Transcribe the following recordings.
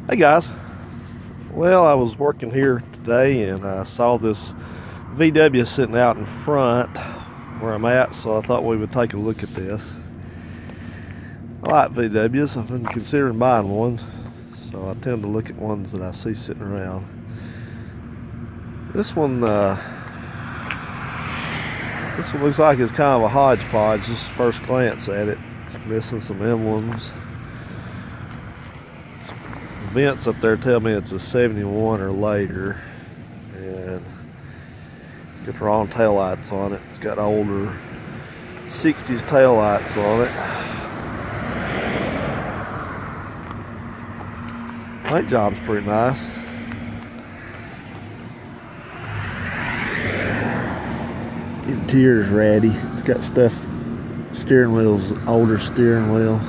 Hey guys, well, I was working here today and I saw this VW sitting out in front where I'm at, so I thought we would take a look at this. I like VWs. I've been considering buying one, so I tend to look at ones that I see sitting around. This one looks like it's kind of a hodgepodge. Just first glance at it, it's missing some emblems. Vents up there tell me it's a 71 or later, and it's got the wrong taillights on it. It's got older 60s taillights on it. Paint job's pretty nice. Interior's ratty. It's got stuff. Steering wheel's older steering wheel.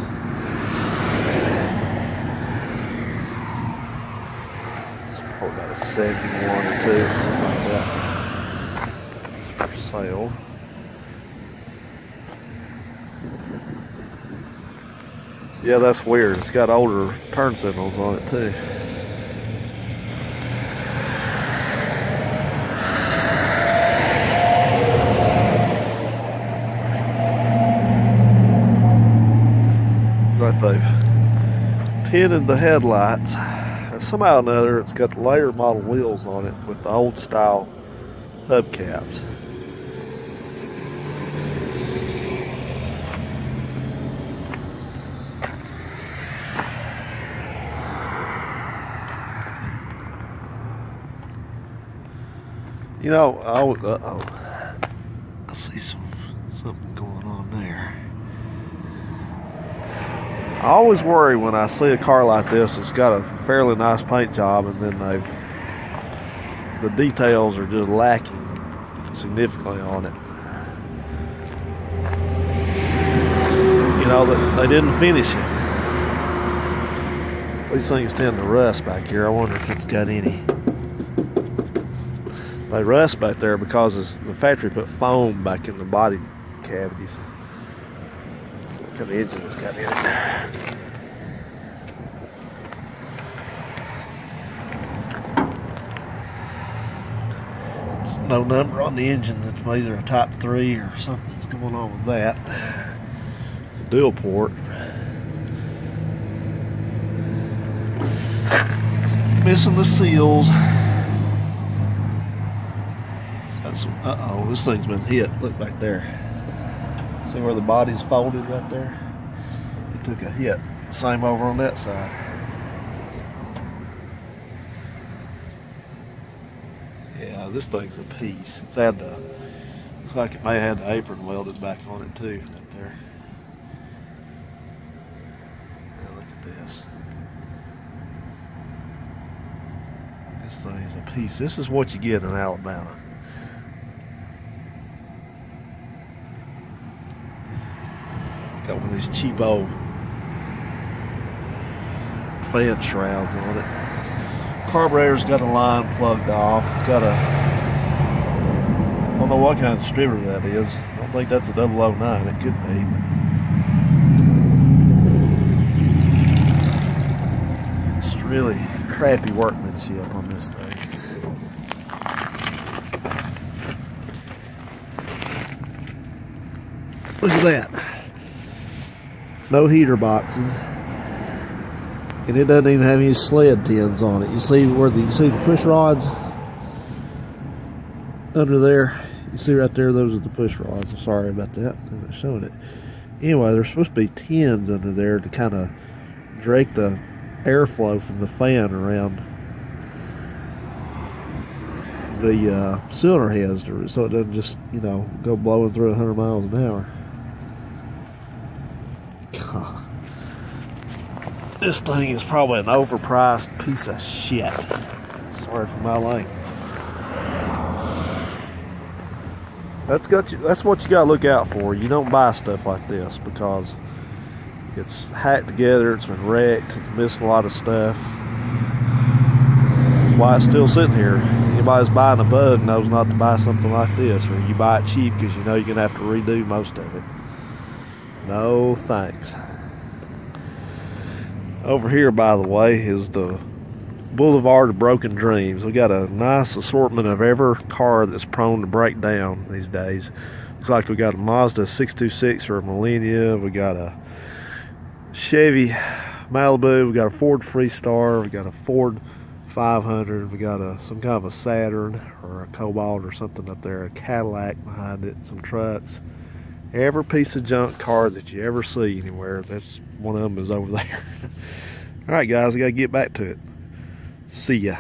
About a 71 or 2, something like that. It's for sale. Yeah, that's weird. It's got older turn signals on it too. Like they've tinted the headlights. Somehow or another, it's got the later model wheels on it with the old style hubcaps. You know, I see something going on there. I always worry when I see a car like this. It's got a fairly nice paint job, and then the details are just lacking significantly on it. You know, they didn't finish it. These things tend to rust back here. I wonder if it's got any. They rust back there because the factory put foam back in the body cavities. What kind of engine it's got in it. There's no number on the engine. It's either a type 3 or something's going on with that. It's a dual port. It's missing the seals. It's got some, this thing's been hit. Look back there. See where the body's folded right there? It took a hit. Same over on that side. Yeah, this thing's a piece. It's had the, looks like it may have had the apron welded back on it too, right there. Yeah, look at this. This thing's a piece. This is what you get in Alabama. Got one of these cheap old fan shrouds on it. Carburetor's got a line plugged off. It's got a, I don't know what kind of distributor that is. I don't think that's a 009. It could be. It's really crappy workmanship on this thing. Look at that. No heater boxes, and it doesn't even have any sled tins on it. You see you see the push rods under there. You see right there, those are the push rods. I'm sorry about that. I'm not showing it. Anyway, there's supposed to be tins under there to kind of drake the airflow from the fan around the cylinder heads, so it doesn't just, you know, go blowing through 100 miles an hour. This thing is probably an overpriced piece of shit. Sorry for my language. That's what you gotta look out for. You don't buy stuff like this because it's hacked together, it's been wrecked, it's missing a lot of stuff. That's why it's still sitting here. Anybody who's buying a bug knows not to buy something like this, or you buy it cheap because you know you're gonna have to redo most of it. No thanks. Over here, by the way, is the Boulevard of Broken Dreams. We got a nice assortment of every car that's prone to break down these days. Looks like we got a Mazda 626 or a Millennia. We got a Chevy Malibu. We got a Ford Freestar. We got a Ford 500. We got some kind of a Saturn or a Cobalt or something up there. A Cadillac behind it. Some trucks. Every piece of junk car that you ever see anywhere, that's one of them is over there. All right, guys, I got to get back to it. See ya.